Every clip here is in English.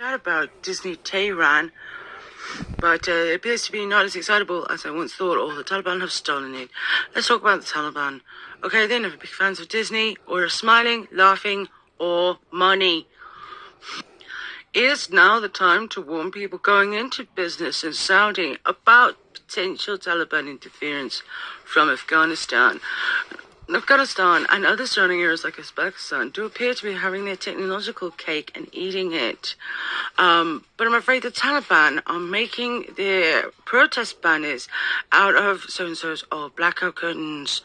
About Disney Tehran, but it appears to be not as excitable as I once thought, or the Taliban have stolen it. Let's talk about the Taliban. Okay, they're never big fans of Disney, or smiling, laughing, or money. Is now the time to warn people going into business in Saudi about potential Taliban interference from Afghanistan. Afghanistan and other surrounding areas like Uzbekistan do appear to be having their technological cake and eating it. But I'm afraid the Taliban are making their protest banners out of so-and-so's or blackout curtains.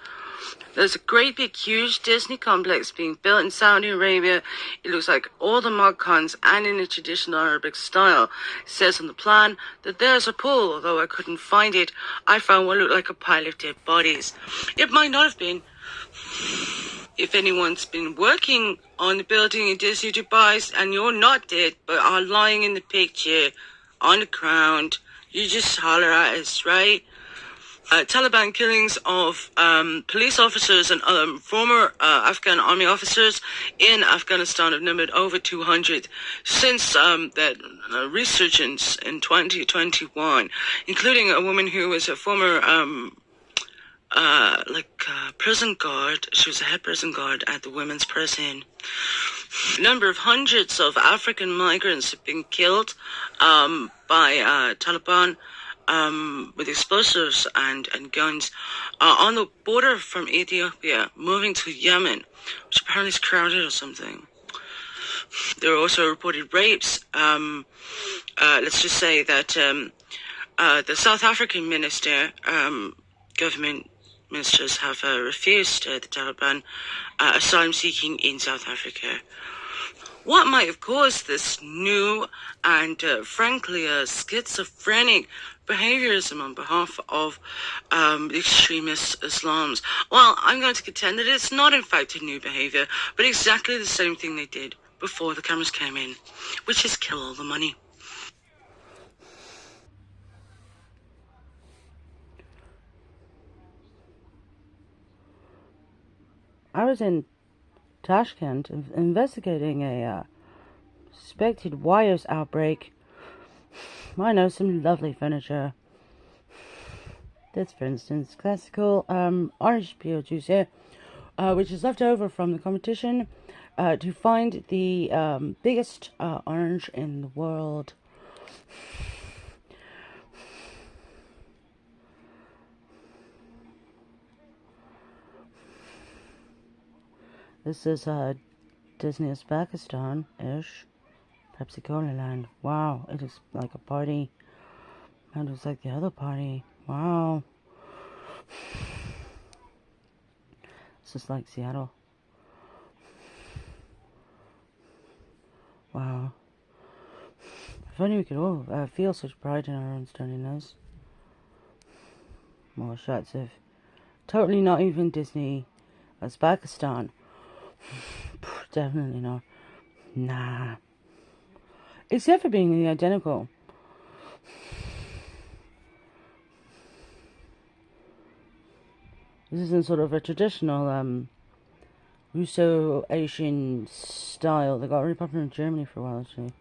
There's a great big huge Disney complex being built in Saudi Arabia. It looks like all the mud cons and in a traditional Arabic style. It says on the plan that there's a pool, although I couldn't find it. I found what looked like a pile of dead bodies. It might not have been. If anyone's been working on the building in Disney Dubai and you're not dead but are lying in the picture on the ground, you just holler at us, right? Taliban killings of police officers and former Afghan army officers in Afghanistan have numbered over 200 since that resurgence in 2021, including a woman who was a former prison guard. She was a head prison guard at the women's prison. A number of hundreds of African migrants have been killed by Taliban with explosives and guns on the border from Ethiopia, moving to Yemen, which apparently is crowded or something. There are also reported rapes. Let's just say that the South African government ministers have refused the Taliban asylum seeking in South Africa. What might have caused this new and frankly schizophrenic behaviorism on behalf of the extremist Islams? Well, I'm going to contend that it's not in fact a new behavior, but exactly the same thing they did before the cameras came in, which is kill all the money. I was in Tashkent investigating a suspected wires outbreak. I know some lovely furniture. That's, for instance, classical orange peel juice here, which is left over from the competition to find the biggest orange in the world. This is Disney Uzbekistan-ish. Pepsi Cola Land. Wow, it looks like a party. It looks like the other party. Wow. It's just like Seattle. Wow. If only we could all feel such pride in our own stoniness. More shots of totally not even Disney Uzbekistan. Definitely not. Nah. Except for being identical. This isn't sort of a traditional Russo-Asian style that got really popular in Germany for a while, actually.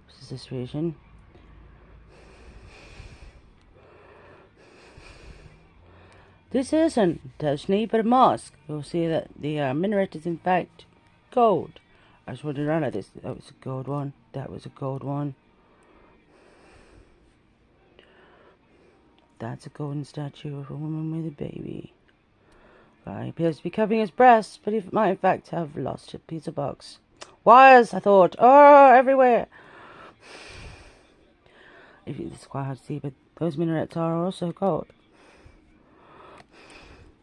This is this region. This isn't Disney, but a mosque. You'll see that the minaret is in fact gold. I just wanted around like this. That was a gold one. That was a gold one. That's a golden statue of a woman with a baby. Guy appears to be covering his breasts, but he might in fact have lost a pizza box. Wires, I thought. Oh, everywhere. It's quite hard to see, but those minarets are also gold.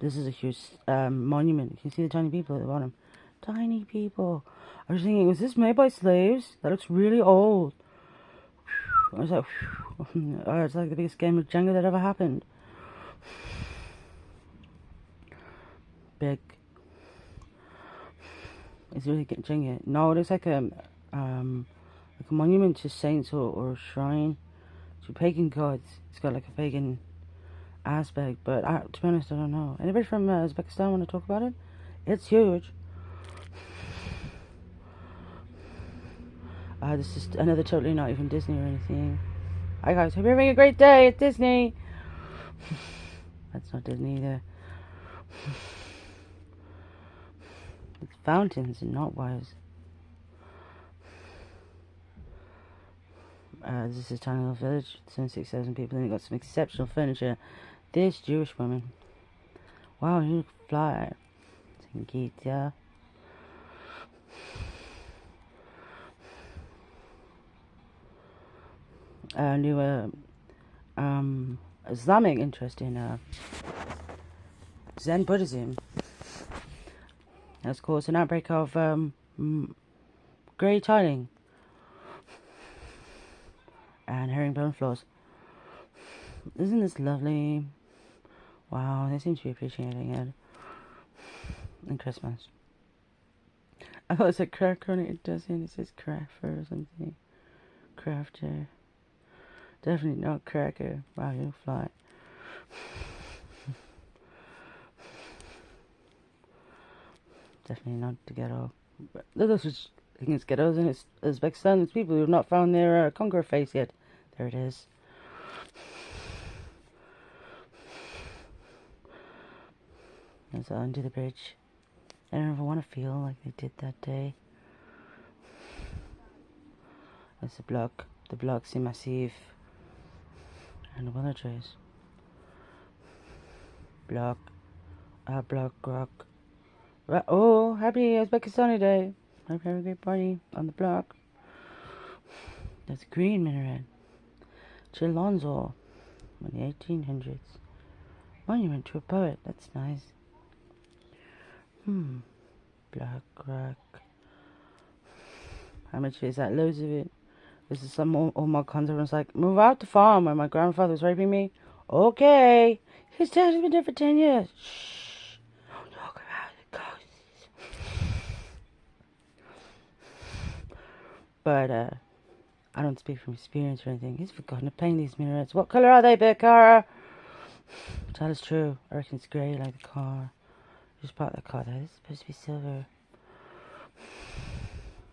This is a huge monument. You can see the tiny people at the bottom. Tiny people. I was thinking, was this made by slaves? That looks really old. I was like, oh, it's like the biggest game of Jenga that ever happened. Big. It's really getting Jenga. No, it looks like a monument to saints or a shrine to pagan gods. It's got like a pagan aspect, but to be honest, I don't know. Anybody from Uzbekistan want to talk about it? It's huge. This is another totally not even Disney or anything. Hi guys, hope you're having a great day at Disney. That's not Disney either. It's fountains and not wires. This is a tiny little village, 26,000 people, and it got some exceptional furniture. This Jewish woman. Wow, you look fly. Gita. New Islamic interest in Zen Buddhism has caused an outbreak of grey tiling and herringbone floors. Isn't this lovely? Wow, they seem to be appreciating it. And Christmas. I thought it said cracker on it. It doesn't. It says crafter or something. Crafter. Definitely not cracker. Wow, you fly. Definitely not the ghetto. This was against ghettos in Uzbekistan. It's people who have not found their conqueror face yet. There it is. It's under the bridge. I don't ever want to feel like they did that day. It's the block. The bloc, c'est massif. And the weather trace. Block. Block rock. Oh, happy Uzbekistani Day. Hope you have a great party on the block. That's a green minaret. Chilonzo in the 1800s. Monument to a poet. That's nice. Black rock. How much is that? Loads of it. This is some all my cons. Everyone's like, move out the farm where my grandfather was raping me. Okay. His dad has been dead for 10 years. Shh. Don't talk about the ghosts. But, I don't speak from experience or anything. He's forgotten to paint these minarets. What colour are they, Bekara? That is true. I reckon it's grey like the car. Just bought the car though. This is supposed to be silver.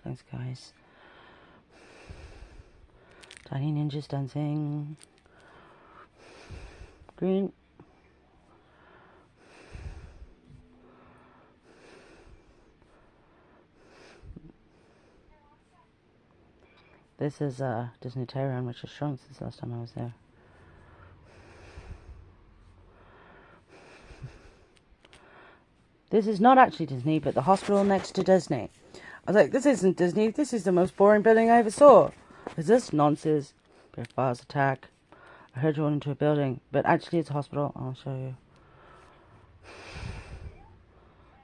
Thanks, guys. Tiny ninjas dancing. Green. This is Disney Tehran, which has shrunk since last time I was there. This is not actually Disney, but the hospital next to Disney. I was like, this isn't Disney. This is the most boring building I ever saw. Is this nonsense? Bear's attack. I heard you went into a building, but actually it's a hospital. I'll show you.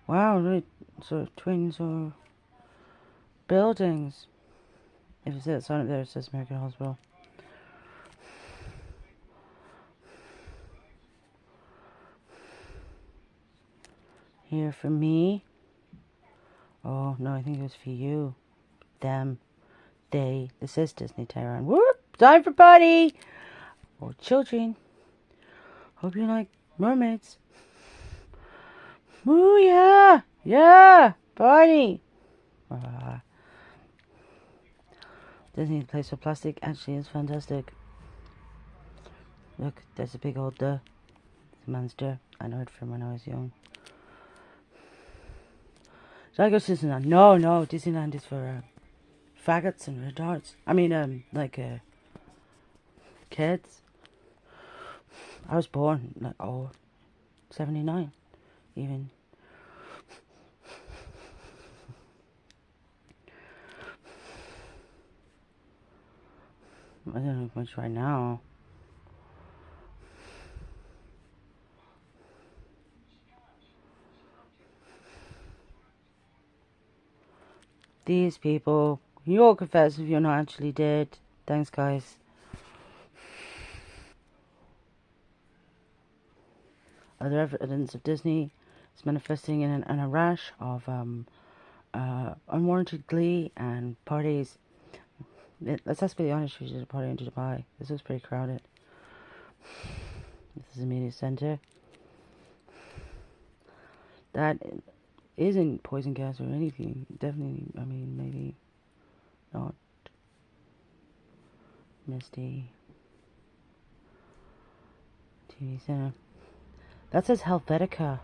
Wow, really? So twins or buildings. If you see that sign up there, it says American Hospital. Here for me. Oh, no, I think it was for you. Them. They. This is Disney Tehran. Whoop! Time for party! Oh, children. Hope you like mermaids. Ooh, yeah! Yeah! Party! Disney place for plastic actually is fantastic. Look, there's a big old It's a monster. I know it from when I was young. Should I go to Disneyland? No, Disneyland is for faggots and retards. I mean, kids. I was born, 79, even. I don't know much right now. These people, you all confess if you're not actually dead. Thanks, guys. Other evidence of Disney is manifesting in a rash of unwarranted glee and parties. Let's be honest, we did a party in Dubai. This was pretty crowded. This is the media center. That isn't poison gas or anything. Definitely, I mean, maybe not. Misty. TV Center. That says Helvetica.